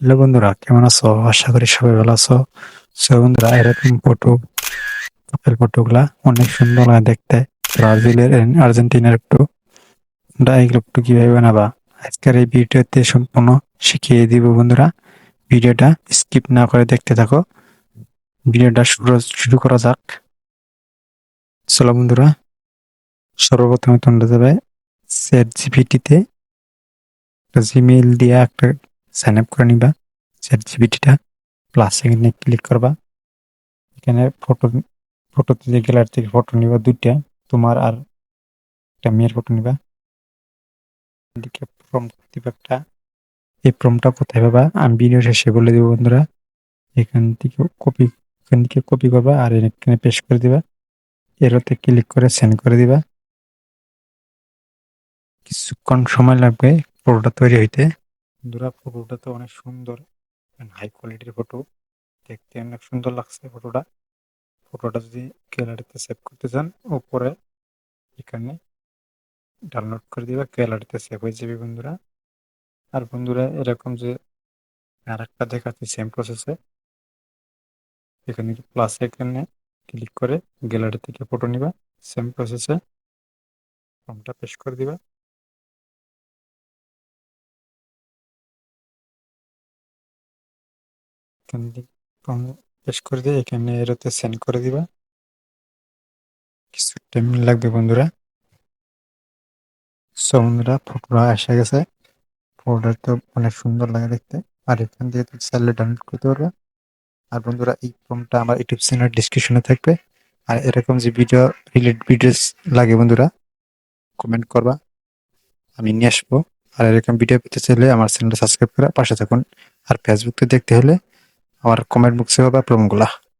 Hello বন্ধুরা, কেমন আছো? আশা করি সবাই ভালো আছো। বন্ধুরা, এরকম প্রোফাইল ফটোগুলা অনেক সুন্দর লাগে দেখতে। ব্রাজিলের আর্জেন্টিনার একটু তোমরা এগুলো একটু কিভাবে বানাবা আজকের এই ভিডিওতে সম্পূর্ণ শিখিয়ে দিব বন্ধুরা। ভিডিওটা স্কিপ না করে দেখতে থাকো। ভিডিওটা শুরু করা যাক। চলো বন্ধুরা, সর্বপ্রথমে তোমরা যাবে চ্যাট জিপিটিতে, একটা জিমেইল দিয়ে একটা সাইন আপ করে নিবা। চ্যাট জিপিটিটা প্লাস এখানে ক্লিক করবা। এখানে ফটোতে যে গ্যালারি থেকে ফটো নিবা দুইটা, তোমার আর একটা মেয়ের ফটো নিবা। এদিকে প্রম্পট দিবা একটা। এই প্রম্পটটা কোথায় পাবা আমি ভিডিও শেষে বলে দেবো বন্ধুরা। এখান থেকে কপি করবা আর এখানে পেস্ট করে দিবা। এরোতে ক্লিক করে সেন্ড করে দিবা। কিছুক্ষণ সময় লাগবে ফটোটা তৈরি হইতে। বন্ধুরা, ফটোটা তো অনেক সুন্দর, হাই কোয়ালিটির ফটো, দেখতে অনেক সুন্দর লাগছে ফটোটা। ফটোটা যদি গ্যালারিতে সেভ করতে চান, উপরে এখানে ডাউনলোড করে দিবা, গ্যালারিতে সেভ হয়ে যাবে বন্ধুরা। আর বন্ধুরা, এরকম যে আর একটা দেখাচ্ছি সেম প্রসেসে, এখানে প্লাস এখানে ক্লিক করে গ্যালারি থেকে ফটো নিবা। সেম প্রসেসে ফর্মটা পেস্ট করে দিবা। এখান থেকে ফর্ম পেস্ট করে দিয়ে এখানে এরোতে সেন্ড করে দিবা। কিছু টাইম লাগবে বন্ধুরা। সো বন্ধুরা, ফটোটা এসে গেছে। ফটোটা তো অনেক সুন্দর লাগে দেখতে। আর এখান থেকে তুমি চাইলে ডাউনলোড করতে পারবে। আর বন্ধুরা, এই ফর্মটা আমার ইউটিউব চ্যানেল ডিসক্রিপশনে থাকবে। আর এরকম যে ভিডিওস লাগে বন্ধুরা, কমেন্ট করবা, আমি নিয়ে আসবো। আর এরকম ভিডিও পেতে চাইলে আমার চ্যানেলটা সাবস্ক্রাইব করে পাশে থাকুন। আর ফেসবুকে দেখতে হলে আমার কমেন্ট বক্সে পাবা প্রোমোগুলা।